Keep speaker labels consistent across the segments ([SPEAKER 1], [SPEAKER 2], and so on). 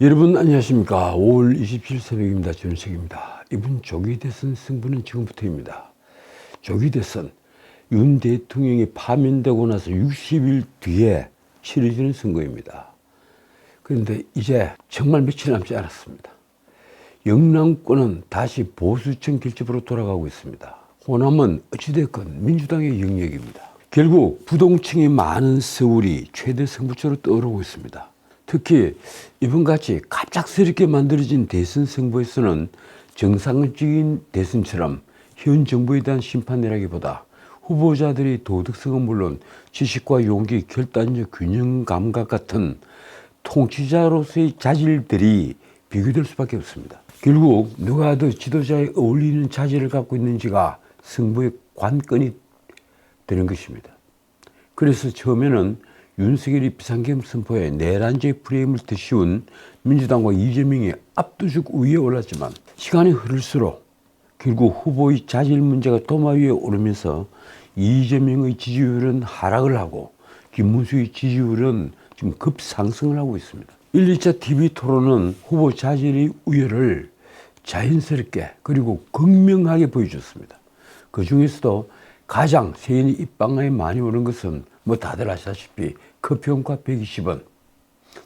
[SPEAKER 1] 여러분 안녕하십니까. 5월 27일 새벽입니다. 전우석입니다. 이번 조기 대선 승부는 지금부터입니다. 조기 대선, 윤 대통령이 파면되고 나서 60일 뒤에 치러지는 선거입니다. 그런데 이제 정말 며칠 남지 않았습니다. 영남권은 다시 보수층 결집으로 돌아가고 있습니다. 호남은 어찌됐건 민주당의 영역입니다. 결국 부동층이 많은 서울이 최대 승부처로 떠오르고 있습니다. 특히 이번같이 갑작스럽게 만들어진 대선 승부에서는 정상적인 대선처럼 현 정부에 대한 심판이라기보다 후보자들의 도덕성은 물론 지식과 용기, 결단력, 균형 감각 같은 통치자로서의 자질들이 비교될 수밖에 없습니다. 결국 누가 더 지도자에 어울리는 자질을 갖고 있는지가 승부의 관건이 되는 것입니다. 그래서 처음에는 윤석열이 비상계엄 선포에 내란적 프레임을 덧씌운 민주당과 이재명이 압도적 우위에 올랐지만 시간이 흐를수록 결국 후보의 자질 문제가 도마 위에 오르면서 이재명의 지지율은 하락을 하고 김문수의 지지율은 지금 급상승을 하고 있습니다. 1, 2차 TV 토론은 후보 자질의 우열을 자연스럽게 그리고 극명하게 보여줬습니다. 그 중에서도 가장 세인이 입방아에 많이 오른 것은 뭐 다들 아시다시피 커피원가 120원.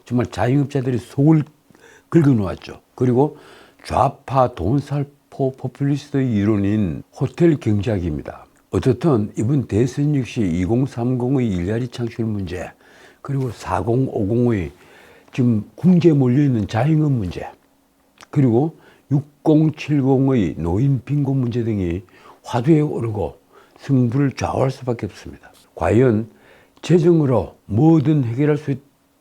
[SPEAKER 1] 정말 자영업자들이 속을 긁어놓았죠. 그리고 좌파 돈살포 포퓰리스트의 이론인 호텔 경제학입니다. 어쨌든 이번 대선 역시 2030의 일자리 창출 문제, 그리고 4050의 지금 궁지에 몰려있는 자영업 문제, 그리고 6070의 노인 빈곤 문제 등이 화두에 오르고 승부를 좌우할 수밖에 없습니다. 과연 재정으로 뭐든 해결할 수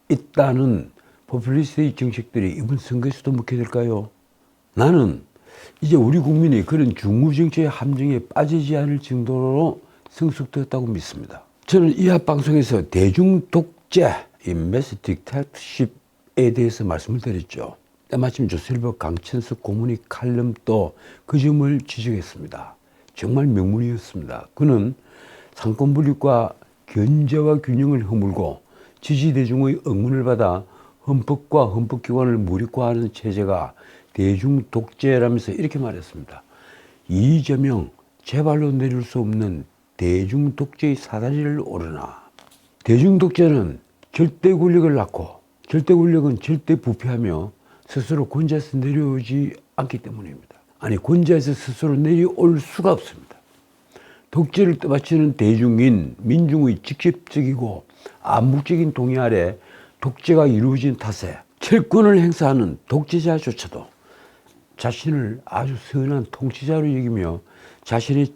[SPEAKER 1] 있다는 포퓰리스트의 정책들이 이번 선거에서도 먹게 될까요? 나는 이제 우리 국민이 그런 중구정치의 함정에 빠지지 않을 정도로 성숙되었다고 믿습니다. 저는 이합 방송에서 대중 독재, 이 매스 딕테이터십에 대해서 말씀을 드렸죠. 때마침 조선일보 강천석 고문의 칼럼도 그 점을 지적했습니다. 정말 명문이었습니다. 그는 상권분립과 견제와 균형을 허물고 지지대중의 응원을 받아 헌법과 헌법기관을 무력화하는 체제가 대중독재라면서 이렇게 말했습니다. 이재명 제발로 내릴 수 없는 대중독재의 사다리를 오르나. 대중독재는 절대 권력을 낳고 절대 권력은 절대 부패하며 스스로 권좌에서 내려오지 않기 때문입니다. 아니, 권좌에서 스스로 내려올 수가 없습니다. 독재를 떠받치는 대중인 민중의 직접적이고 암묵적인 동의 아래 독재가 이루어진 탓에 철권을 행사하는 독재자조차도 자신을 아주 선한 통치자로 여기며 자신의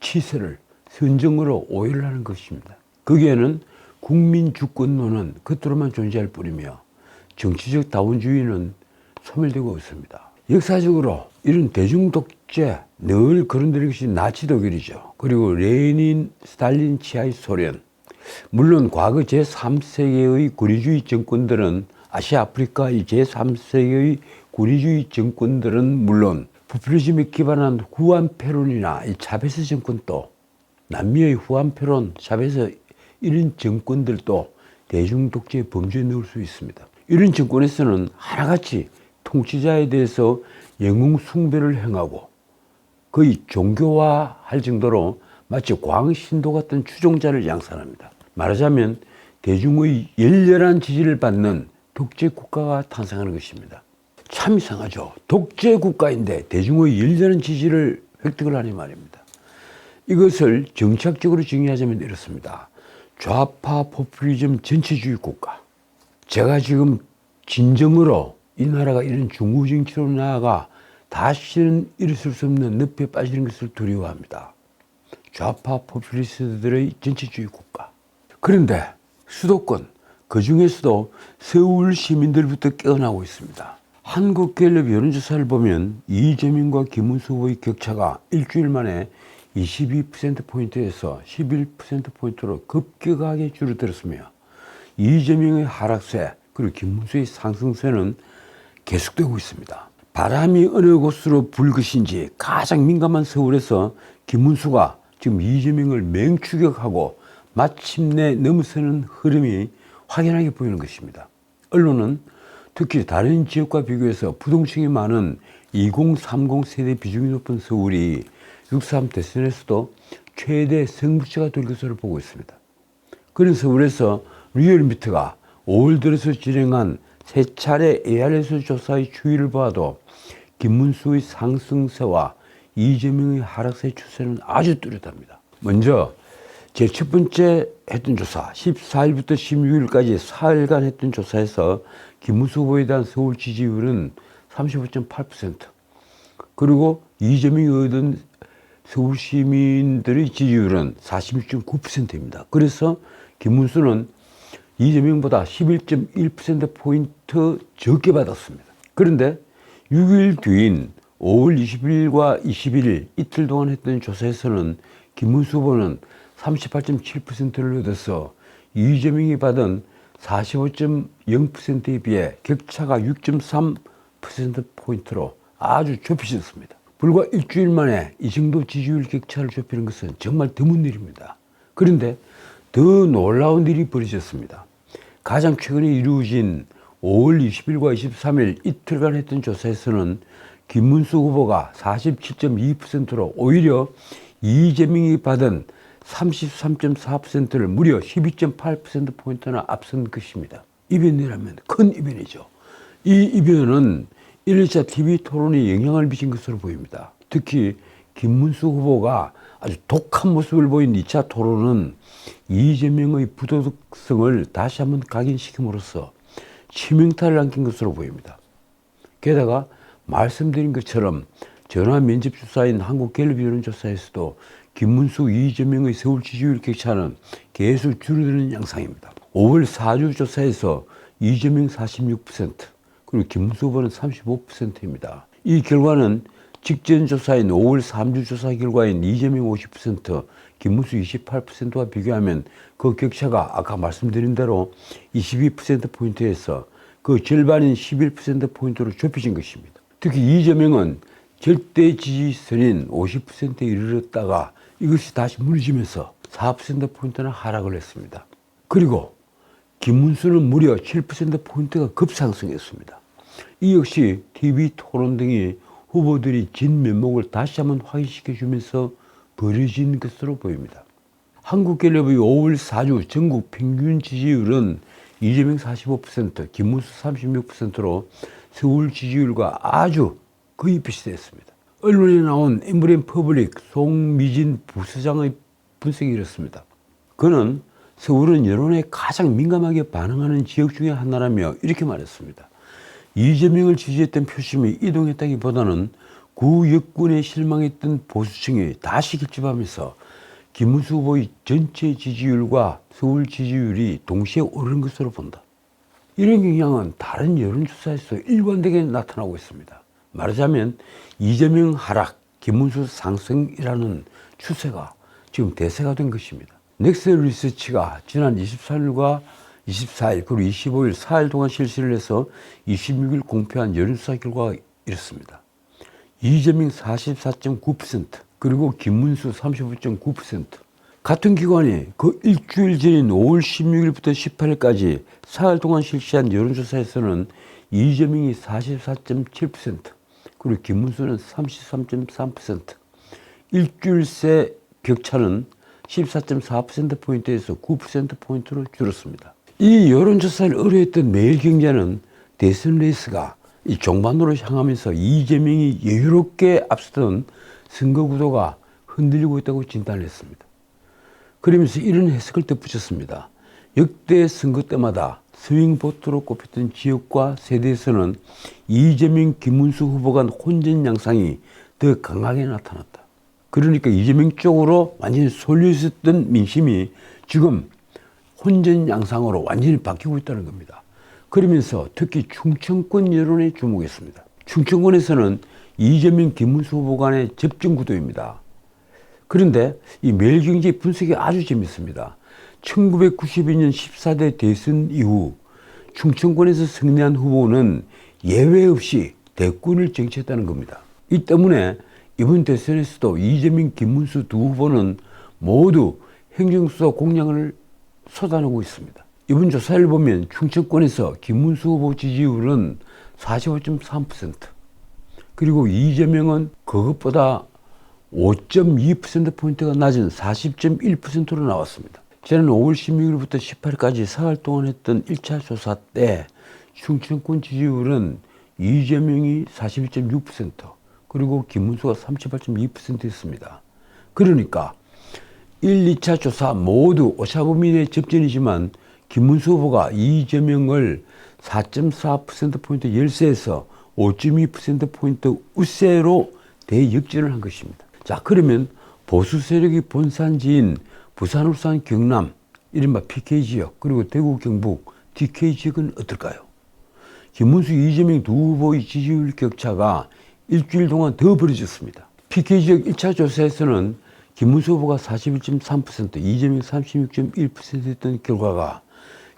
[SPEAKER 1] 치세를 선정으로 오해를 하는 것입니다. 거기에는 국민주권론은 겉으로만 존재할 뿐이며 정치적 다원주의는 소멸되고 있습니다. 역사적으로 이런 대중독재 늘 거론되는 것이 나치 독일이죠. 그리고 레닌, 스탈린 치하의 소련. 물론 과거 제3세계의 권위주의 정권들은 아시아, 아프리카의 제3세계의 권위주의 정권들은 물론 포퓰리즘에 기반한 후안 페론이나 이 차베스 정권도 남미의 후안 페론, 차베스 이런 정권들도 대중독재의 범주에 넣을 수 있습니다. 이런 정권에서는 하나같이 통치자에 대해서 영웅 숭배를 행하고 거의 종교화할 정도로 마치 광신도 같은 추종자를 양산합니다. 말하자면 대중의 열렬한 지지를 받는 독재 국가가 탄생하는 것입니다. 참 이상하죠. 독재 국가인데 대중의 열렬한 지지를 획득을 하니 말입니다. 이것을 정치학적으로 정의하자면 이렇습니다. 좌파 포퓰리즘 전체주의 국가. 제가 지금 진정으로 이 나라가 이런 중구정치로 나아가 다시는 일어설 수 없는 늪에 빠지는 것을 두려워합니다. 좌파 포퓰리스트들의 전체주의 국가. 그런데 수도권, 그 중에서도 서울 시민들부터 깨어나고 있습니다. 한국갤럽 여론조사를 보면 이재명과 김문수 후보의 격차가 일주일 만에 22%포인트에서 11%포인트로 급격하게 줄어들었으며 이재명의 하락세 그리고 김문수의 상승세는 계속되고 있습니다. 바람이 어느 곳으로 불 것인지 가장 민감한 서울에서 김문수가 지금 이재명을 맹추격하고 마침내 넘어서는 흐름이 확연하게 보이는 것입니다. 언론은 특히 다른 지역과 비교해서 부동층이 많은 2030 세대 비중이 높은 서울이 6.3 대선에서도 최대 승부처가 될 것으로 보고 있습니다. 그런 서울에서 리얼미터가 5월 들어서 진행한 세 차례 ARS 조사의 추이를 봐도 김문수의 상승세와 이재명의 하락세 추세는 아주 뚜렷합니다. 먼저 제일 첫 번째 했던 조사 14일부터 16일까지 4일간 했던 조사에서 김문수 후보에 대한 서울 지지율은 35.8%, 그리고 이재명이 얻은 서울 시민들의 지지율은 46.9%입니다. 그래서 김문수는 이재명보다 11.1%포인트 적게 받았습니다. 그런데 6일 뒤인 5월 20일과 21일 이틀 동안 했던 조사에서는 김문수 후보는 38.7%를 얻어서 이재명이 받은 45.0%에 비해 격차가 6.3%포인트로 아주 좁혀졌습니다. 불과 일주일 만에 이 정도 지지율 격차를 좁히는 것은 정말 드문 일입니다. 그런데 더 놀라운 일이 벌어졌습니다. 가장 최근에 이루어진 5월 20일과 23일 이틀간 했던 조사에서는 김문수 후보가 47.2%로 오히려 이재명이 받은 33.4%를 무려 12.8%포인트나 앞선 것입니다. 이변이라면 큰 이변이죠. 이 이변은 1차 TV 토론에 영향을 미친 것으로 보입니다. 특히 김문수 후보가 아주 독한 모습을 보인 2차 토론은 이재명의 부도덕성을 다시 한번 각인시킴으로써 치명타를 남긴 것으로 보입니다. 게다가 말씀드린 것처럼 전화 면접 주사인 한국갤럽 여론조사에서도 김문수, 이재명의 서울 지지율 격차는 계속 줄어드는 양상입니다. 5월 4주 조사에서 이재명 46%, 그리고 김문수 후보는 35%입니다. 이 결과는 직전 조사인 5월 3주 조사 결과인 이재명 50%, 김문수 28%와 비교하면 그 격차가 아까 말씀드린 대로 22%포인트에서 그 절반인 11%포인트로 좁혀진 것입니다. 특히 이재명은 절대 지지선인 50%에 이르렀다가 이것이 다시 무너지면서 4%포인트나 하락을 했습니다. 그리고 김문수는 무려 7%포인트가 급상승했습니다. 이 역시 TV 토론 등이 후보들이 진면목을 다시 한번 확인시켜주면서 벌어진 것으로 보입니다. 한국갤럽의 5월 4주 전국 평균 지지율은 이재명 45%, 김문수 36%로 서울 지지율과 아주 거의 비슷했습니다. 언론에 나온 엠브렘퍼블릭 송미진 부서장의 분석이 이렇습니다. 그는 서울은 여론에 가장 민감하게 반응하는 지역 중에 하나라며 이렇게 말했습니다. 이재명을 지지했던 표심이 이동했다기보다는 구 여권에 실망했던 보수층이 다시 결집하면서 김문수 후보의 전체 지지율과 서울 지지율이 동시에 오르는 것으로 본다. 이런 경향은 다른 여론조사에서 일관되게 나타나고 있습니다. 말하자면 이재명 하락, 김문수 상승이라는 추세가 지금 대세가 된 것입니다. 넥스 리서치가 지난 24일과 24일 그리고 25일 4일 동안 실시를 해서 26일 공표한 여론조사 결과가 이렇습니다. 이재명 44.9%, 그리고 김문수 35.9%. 같은 기관이 그 일주일 전인 5월 16일부터 18일까지 4일 동안 실시한 여론조사에서는 이재명이 44.7%, 그리고 김문수는 33.3%. 일주일 새 격차는 14.4%포인트에서 9%포인트로 줄었습니다. 이 여론조사를 의뢰했던 매일경제는 대선 레이스가 이 종반으로 향하면서 이재명이 여유롭게 앞서던 선거 구도가 흔들리고 있다고 진단을 했습니다. 그러면서 이런 해석을 덧붙였습니다. 역대 선거 때마다 스윙보트로 꼽혔던 지역과 세대에서는 이재명, 김문수 후보 간 혼전 양상이 더 강하게 나타났다. 그러니까 이재명 쪽으로 완전히 쏠려 있었던 민심이 지금 혼전 양상으로 완전히 바뀌고 있다는 겁니다. 그러면서 특히 충청권 여론에 주목했습니다. 충청권에서는 이재명, 김문수 후보 간의 접전 구도입니다. 그런데 이 매일경제 분석이 아주 재밌습니다. 1992년 14대 대선 이후 충청권에서 승리한 후보는 예외 없이 대권을 쟁취했다는 겁니다. 이 때문에 이번 대선에서도 이재명, 김문수 두 후보는 모두 행정수사 공략을 쏟아내고 있습니다. 이번 조사를 보면 충청권에서 김문수 후보 지지율은 45.3%, 그리고 이재명은 그것보다 5.2%포인트가 낮은 40.1%로 나왔습니다. 지난 5월 16일부터 18일까지 사흘 동안 했던 1차 조사 때 충청권 지지율은 이재명이 42.6%, 그리고 김문수가 38.2%였습니다. 그러니까 1, 2차 조사 모두 오차범위의 접전이지만 김문수 후보가 이재명을 4.4%포인트 열세에서 5.2%포인트 우세로 대역전을 한 것입니다. 자, 그러면 보수 세력이 본산지인 부산, 울산, 경남, 이른바 PK 지역, 그리고 대구, 경북, DK 지역은 어떨까요? 김문수, 이재명 두 후보의 지지율 격차가 일주일 동안 더 벌어졌습니다. PK 지역 1차 조사에서는 김문수 후보가 41.3%, 이재명 36.1%였던 결과가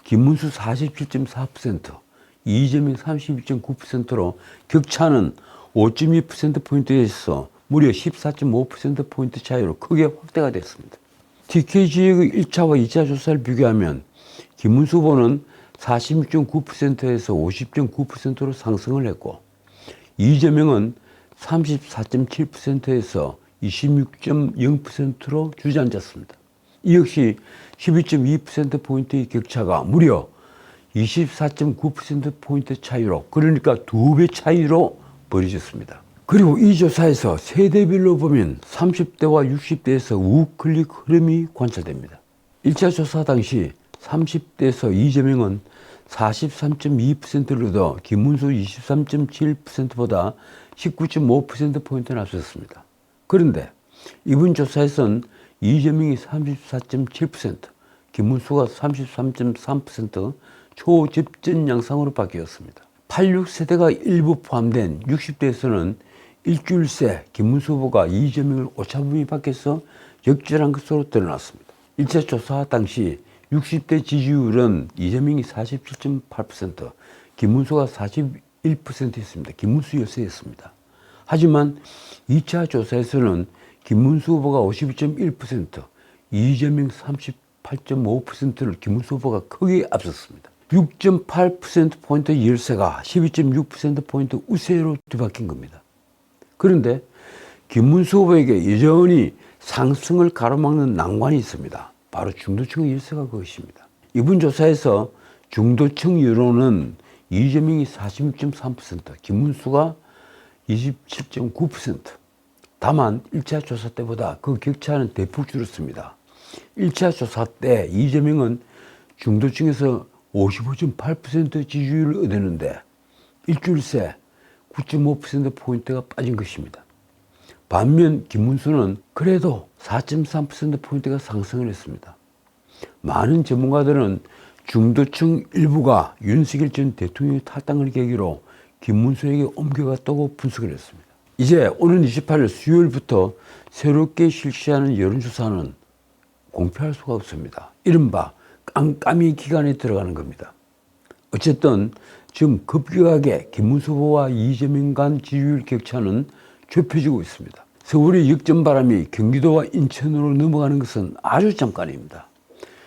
[SPEAKER 1] 김문수 47.4%, 이재명 32.9%로 격차는 5.2%포인트에서 무려 14.5%포인트 차이로 크게 확대가 됐습니다. TK 지역의 1차와 2차 조사를 비교하면 김문수 후보는 46.9%에서 50.9%로 상승을 했고, 이재명은 34.7%에서 26.0%로 주저앉았습니다. 이 역시 12.2%포인트의 격차가 무려 24.9%포인트 차이로, 그러니까 2배 차이로 벌어졌습니다. 그리고 이 조사에서 세대별로 보면 30대와 60대에서 우클릭 흐름이 관찰됩니다. 1차 조사 당시 30대에서 이재명은 43.2%를 얻어 김문수 23.7%보다 19.5%포인트나 앞섰습니다. 그런데 이번 조사에서는 이재명이 34.7%, 김문수가 33.3% 초접전 양상으로 바뀌었습니다. 86세대가 일부 포함된 60대에서는 일주일 새 김문수 후보가 이재명을 오차범위 밖에서 역전한 것으로 드러났습니다. 1차 조사 당시 60대 지지율은 이재명이 47.8%, 김문수가 41%였습니다. 김문수 열세였습니다. 하지만 2차 조사에서는 김문수 후보가 52.1%, 이재명 38.5%를 김문수 후보가 크게 앞섰습니다. 6.8%포인트 열세가 12.6%포인트 우세로 뒤바뀐 겁니다. 그런데 김문수 후보에게 여전히 상승을 가로막는 난관이 있습니다. 바로 중도층의 열세가 그것입니다. 이번 조사에서 중도층 여론은 이재명이 46.3%, 김문수가 27.9%. 다만 1차 조사 때보다 그 격차는 대폭 줄었습니다. 1차 조사 때 이재명은 중도층에서 55.8% 지지율을 얻었는데 일주일 새 9.5%포인트가 빠진 것입니다. 반면 김문수는 그래도 4.3%포인트가 상승을 했습니다. 많은 전문가들은 중도층 일부가 윤석열 전 대통령의 탈당을 계기로 김문수에게 옮겨갔다고 분석을 했습니다. 이제 오는 28일 수요일부터 새롭게 실시하는 여론조사는 공표할 수가 없습니다. 이른바 깜깜이 기간에 들어가는 겁니다. 어쨌든 지금 급격하게 김문수 후보와 이재명 간 지지율 격차는 좁혀지고 있습니다. 서울의 역전바람이 경기도와 인천으로 넘어가는 것은 아주 잠깐입니다.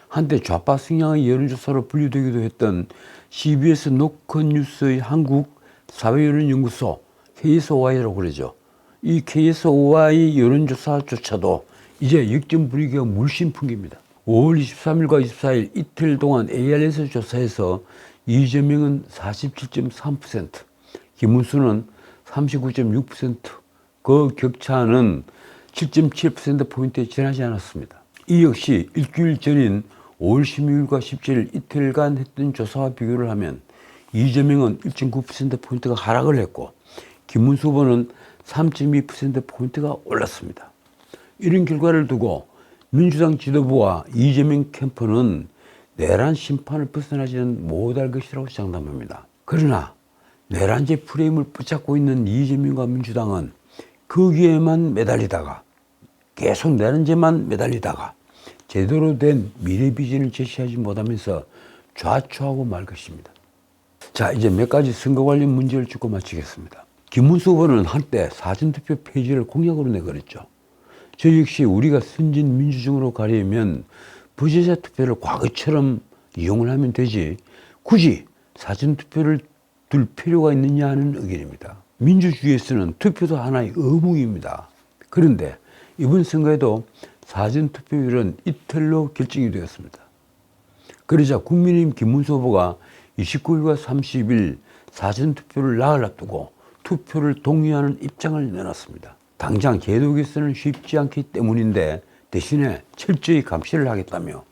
[SPEAKER 1] 한때 좌파 성향의 여론조사로 분류되기도 했던 CBS 노컷뉴스의 한국사회여론연구소 KSOI라고 그러죠. 이 KSOI 여론조사조차도 이제 역전 분위기가 물씬 풍깁니다. 5월 23일과 24일 이틀 동안 ARS 조사에서 이재명은 47.3%, 김문수는 39.6%, 그 격차는 7.7%포인트에 지나지 않았습니다. 이 역시 일주일 전인 5월 16일과 17일 이틀간 했던 조사와 비교를 하면 이재명은 1.9%포인트가 하락을 했고 김문수 후보는 3.2%포인트가 올랐습니다. 이런 결과를 두고 민주당 지도부와 이재명 캠프는 내란 심판을 벗어나지는 못할 것이라고 장담합니다. 그러나 내란제 프레임을 붙잡고 있는 이재명과 민주당은 거기에만 매달리다가 계속 내란제만 매달리다가 제대로 된 미래 비전을 제시하지 못하면서 좌초하고 말 것입니다. 자, 이제 몇 가지 선거 관련 문제를 짚고 마치겠습니다. 김문수 후보는 한때 사전투표 폐지를 공약으로 내걸었죠. 저 역시 우리가 선진 민주주의로 가려면 부재자 투표를 과거처럼 이용을 하면 되지 굳이 사전투표를 둘 필요가 있느냐 하는 의견입니다. 민주주의에서는 투표도 하나의 의무입니다. 그런데 이번 선거에도 사전투표율은 이틀로 결정이 되었습니다. 그러자 국민의힘 김문수 후보가 29일과 30일 사전투표를 나흘 앞두고 투표를 동의하는 입장을 내놨습니다. 당장 제도 개선은 쉽지 않기 때문인데 대신에 철저히 감시를 하겠다며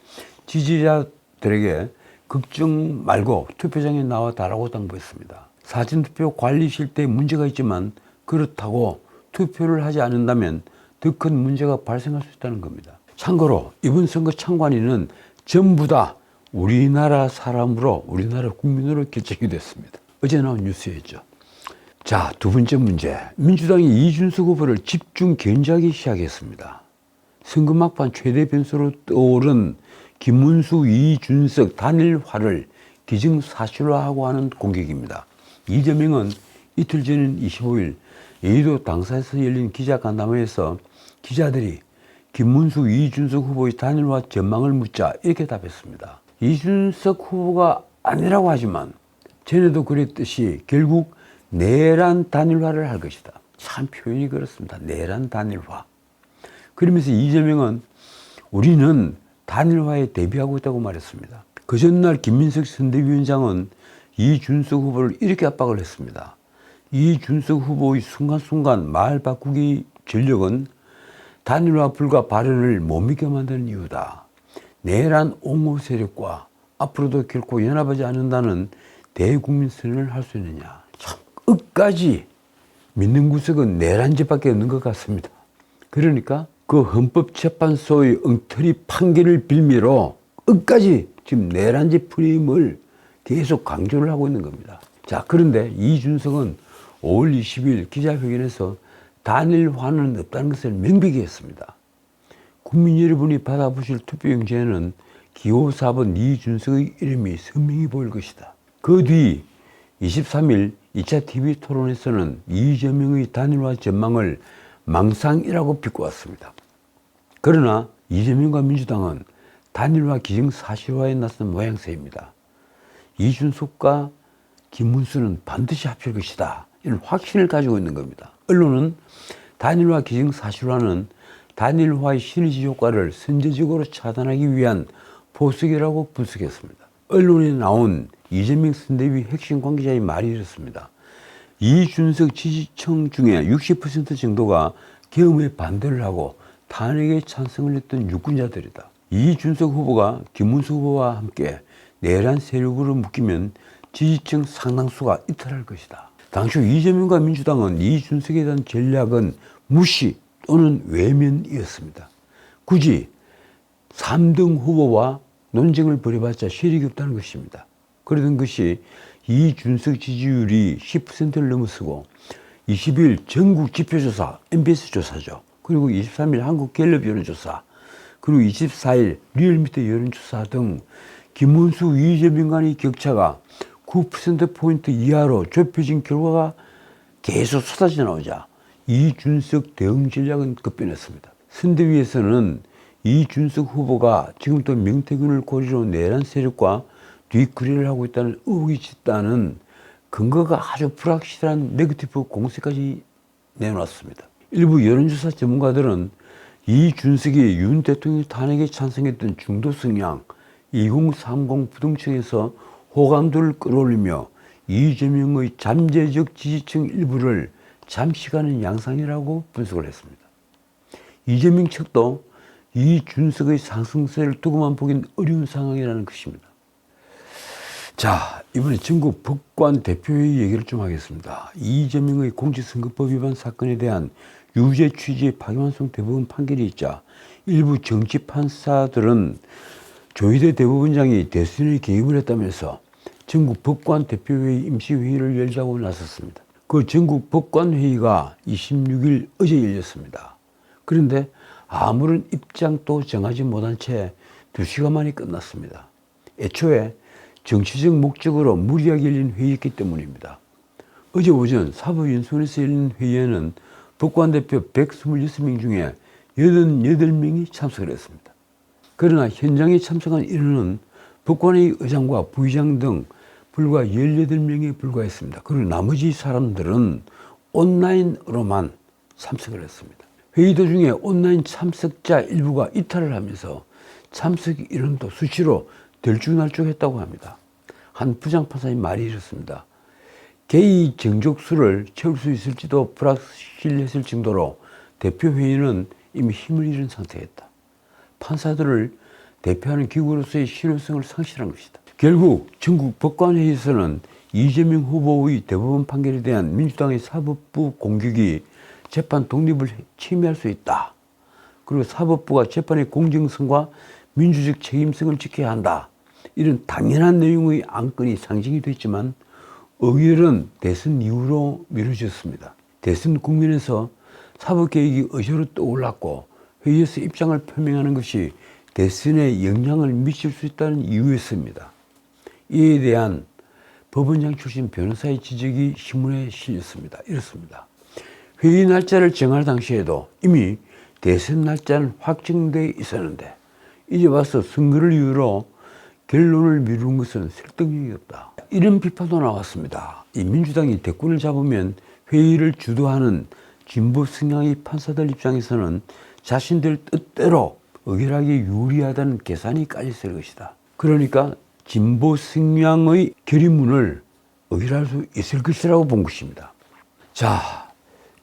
[SPEAKER 1] 지지자들에게 걱정 말고 투표장에 나와 달라고 당부했습니다. 사전투표 관리 실태에 문제가 있지만 그렇다고 투표를 하지 않는다면 더 큰 문제가 발생할 수 있다는 겁니다. 참고로 이번 선거 참관인은 전부 다 우리나라 사람으로 우리나라 국민으로 결정이 됐습니다. 어제 나온 뉴스였죠. 자, 두 번째 문제. 민주당이 이준석 후보를 집중 견제하기 시작했습니다. 선거 막판 최대 변수로 떠오른 김문수, 이준석 단일화를 기정사실화하고 하는 공격입니다. 이재명은 이틀 전인 25일 여의도 당사에서 열린 기자간담회에서 기자들이 김문수, 이준석 후보의 단일화 전망을 묻자 이렇게 답했습니다. 이준석 후보가 아니라고 하지만 전에도 그랬듯이 결국 내란 단일화를 할 것이다. 참 표현이 그렇습니다. 내란 단일화. 그러면서 이재명은 우리는 단일화에 대비하고 있다고 말했습니다. 그 전날 김민석 선대위원장은 이준석 후보를 이렇게 압박을 했습니다. 이준석 후보의 순간순간 말 바꾸기 전력은 단일화 불가 발언을 못 믿게 만드는 이유다. 내란 옹호 세력과 앞으로도 결코 연합하지 않는다는 대국민 선언을 할 수 있느냐. 참 끝까지 믿는 구석은 내란죄밖에 없는 것 같습니다. 그러니까 그 헌법재판소의 엉터리 판결을 빌미로 끝까지 지금 내란죄 프레임을 계속 강조를 하고 있는 겁니다. 자, 그런데 이준석은 5월 20일 기자회견에서 단일화는 없다는 것을 명백히 했습니다. 국민 여러분이 받아보실 투표용지에는 기호 4번 이준석의 이름이 선명히 보일 것이다. 그 뒤 23일 2차 TV 토론에서는 이재명의 단일화 전망을 망상이라고 비꼬았습니다. 그러나 이재명과 민주당은 단일화 기정사실화에 나선 모양새입니다. 이준석과 김문수는 반드시 합칠 것이다. 이런 확신을 가지고 있는 겁니다. 언론은 단일화 기정사실화는 단일화의 시너지 효과를 선제적으로 차단하기 위한 포석이라고 분석했습니다. 언론에 나온 이재명 선대위 핵심 관계자의 말이 이렇습니다. 이준석 지지층 중에 60% 정도가 계엄에 반대를 하고 탄핵에 찬성을 했던 유권자들이다. 이준석 후보가 김문수 후보와 함께 내란 세력으로 묶이면 지지층 상당수가 이탈할 것이다. 당초 이재명과 민주당은 이준석에 대한 전략은 무시 또는 외면이었습니다. 굳이 3등 후보와 논쟁을 벌여봤자 실익이 없다는 것입니다. 그러던 것이 이준석 지지율이 10%를 넘어서고 20일 전국 지표조사, MBS 조사죠. 그리고 23일 한국갤럽 여론조사, 그리고 24일 리얼미터 여론조사 등 김문수, 이재명 간의 격차가 9%포인트 이하로 좁혀진 결과가 계속 쏟아져 나오자 이준석 대응 전략은 급변했습니다. 선대위에서는 이준석 후보가 지금부터 명태균을 고리로 내란 세력과 뒷거래를 하고 있다는 의혹이 짙다는 근거가 아주 불확실한 네거티브 공세까지 내놓았습니다. 일부 여론조사 전문가들은 이준석이 윤 대통령 탄핵에 찬성했던 중도 성향 2030 부동층에서 호감도를 끌어올리며 이재명의 잠재적 지지층 일부를 잠식하는 양상이라고 분석을 했습니다. 이재명 측도 이준석의 상승세를 두고만 보긴 어려운 상황이라는 것입니다. 자, 이번에 전국 법관 대표회의 얘기를 좀 하겠습니다. 이재명의 공직선거법 위반 사건에 대한 유죄 취지의 파기환송 대법원 판결이 있자 일부 정치 판사들은 조희대 대법원장이 대선에 개입을 했다면서 전국 법관 대표회의 임시회의를 열자고 나섰습니다. 그 전국 법관회의가 26일 어제 열렸습니다. 그런데 아무런 입장도 정하지 못한 채 2시간 만에 끝났습니다. 애초에 정치적 목적으로 무리하게 열린 회의였기 때문입니다. 어제 오전 사법연수원에서 열린 회의에는 법관대표 126명 중에 88명이 참석을 했습니다. 그러나 현장에 참석한 인원은 법관의 의장과 부의장 등 불과 18명에 불과했습니다. 그리고 나머지 사람들은 온라인으로만 참석을 했습니다. 회의 도중에 온라인 참석자 일부가 이탈을 하면서 참석 인원도 수시로 들쭉날쭉했다고 합니다. 한 부장판사의 말이 이렇습니다. 개의 정족수를 채울 수 있을지도 불확실했을 정도로 대표회의는 이미 힘을 잃은 상태였다. 판사들을 대표하는 기구로서의 실효성을 상실한 것이다. 결국 전국 법관회의에서는 이재명 후보의 대법원 판결에 대한 민주당의 사법부 공격이 재판 독립을 침해할 수 있다. 그리고 사법부가 재판의 공정성과 민주적 책임성을 지켜야 한다. 이런 당연한 내용의 안건이 상징이 됐지만 의결은 대선 이후로 미뤄졌습니다. 대선 국면에서 사법개혁이 의제로 떠올랐고 회의에서 입장을 표명하는 것이 대선에 영향을 미칠 수 있다는 이유였습니다. 이에 대한 법원장 출신 변호사의 지적이 신문에 실렸습니다. 이렇습니다. 회의 날짜를 정할 당시에도 이미 대선 날짜는 확정되어 있었는데 이제 와서 선거를 이유로 결론을 미루는 것은 설득력이 없다. 이런 비판도 나왔습니다. 이 민주당이 대권을 잡으면 회의를 주도하는 진보 성향의 판사들 입장에서는 자신들 뜻대로 의결하기 유리하다는 계산이 깔렸을 것이다. 그러니까 진보 성향의 결의문을 의결할 수 있을 것이라고 본 것입니다. 자,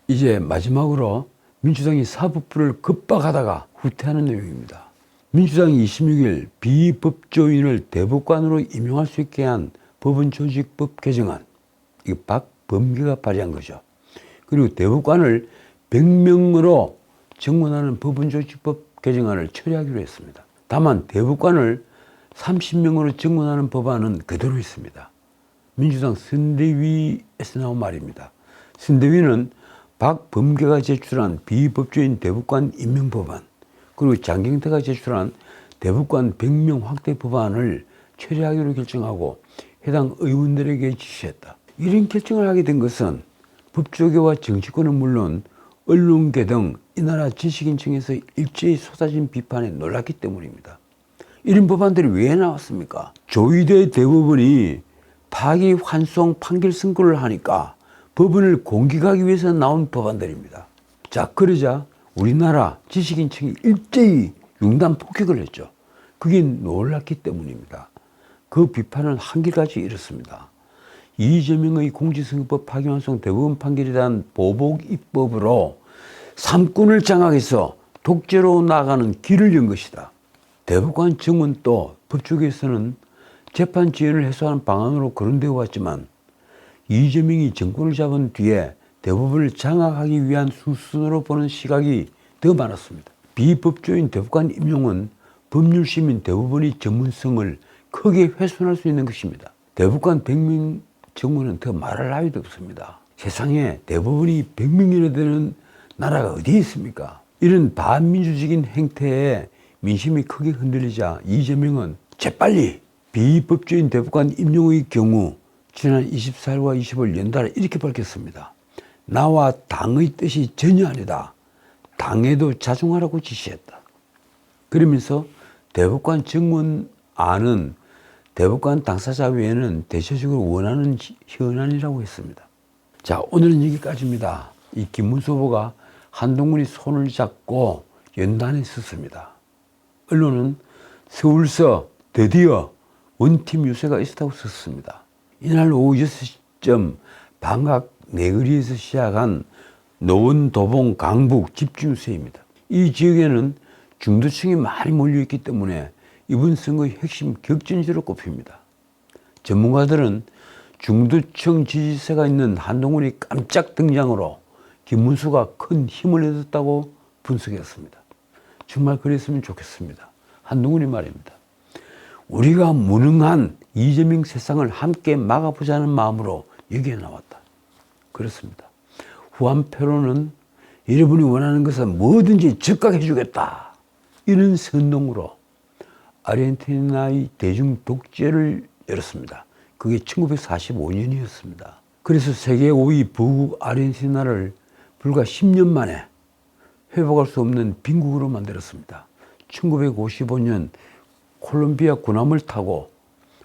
[SPEAKER 1] 이제 마지막으로 민주당이 사법부를 급박하다가 후퇴하는 내용입니다. 민주당이 26일 비법조인을 대법관으로 임용할 수 있게 한 법원조직법 개정안, 이거 박범계가 발의한 거죠. 그리고 대법관을 100명으로 정원하는 법원조직법 개정안을 처리하기로 했습니다. 다만 대법관을 30명으로 정원하는 법안은 그대로 있습니다. 민주당 선대위에서 나온 말입니다. 선대위는 박범계가 제출한 비법조인 대법관 임명 법안, 그리고 장경태가 제출한 대법관 100명 확대 법안을 처리하기로 결정하고 해당 의원들에게 지시했다. 이런 결정을 하게 된 것은 법조계와 정치권은 물론 언론계 등 이 나라 지식인층에서 일제히 쏟아진 비판에 놀랐기 때문입니다. 이런 법안들이 왜 나왔습니까? 조희대 대법원이 파기환송 판결 선고를 하니까 법원을 공격하기 위해서 나온 법안들입니다. 자, 그러자 우리나라 지식인층이 일제히 융단 폭격을 했죠. 그게 놀랐기 때문입니다. 그 비판은 한결같이 이렇습니다. 이재명의 공직선거법 파기환송 대법원 판결에 대한 보복 입법으로 삼권을 장악해서 독재로 나가는 길을 연 것이다. 대법관 정원도 법조계에서는 재판 지연을 해소하는 방안으로 거론되어 왔지만 이재명이 정권을 잡은 뒤에 대법원을 장악하기 위한 수순으로 보는 시각이 더 많았습니다. 비법조인 대법관 임용은 법률시민 대법원의 전문성을 크게 훼손할 수 있는 것입니다. 대법관 100명 정원은 더 말할 나위도 없습니다. 세상에 대법원이 100명이나 되는 나라가 어디에 있습니까? 이런 반민주적인 행태에 민심이 크게 흔들리자 이재명은 재빨리 비법조인 대법관 임용의 경우 지난 24일과 25일 연달아 이렇게 밝혔습니다. 나와 당의 뜻이 전혀 아니다. 당에도 자중하라고 지시했다. 그러면서 대법관 정원안은 대법관 당사자 외에는 대체적으로 원하는 현안이라고 했습니다. 자, 오늘은 여기까지입니다. 이 김문수 후보가 한동훈이 손을 잡고 연단에 섰습니다. 언론은 서울서 드디어 원팀 유세가 있었다고 썼습니다. 이날 오후 6시쯤 방학 내거리에서 시작한 노원, 도봉, 강북 집중유세입니다. 이 지역에는 중도층이 많이 몰려있기 때문에 이번 선거의 핵심 격전지로 꼽힙니다. 전문가들은 중도층 지지세가 있는 한동훈이 깜짝 등장으로 김문수가 큰 힘을 얻었다고 분석했습니다. 정말 그랬으면 좋겠습니다. 한동훈이 말입니다. 우리가 무능한 이재명 세상을 함께 막아보자는 마음으로 여기에 나왔다. 그렇습니다. 후한표로는 여러분이 원하는 것은 뭐든지 즉각해 주겠다. 이런 선동으로 아르헨티나의 대중 독재를 열었습니다. 그게 1945년이었습니다. 그래서 세계 5위 부국 아르헨티나를 불과 10년 만에 회복할 수 없는 빈국으로 만들었습니다. 1955년 콜롬비아 군함을 타고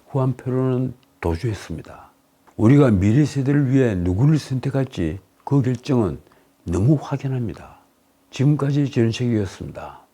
[SPEAKER 1] 후안페로는 도주했습니다. 우리가 미래 세대를 위해 누구를 선택할지 그 결정은 너무 확연합니다. 지금까지 전sek이었습니다.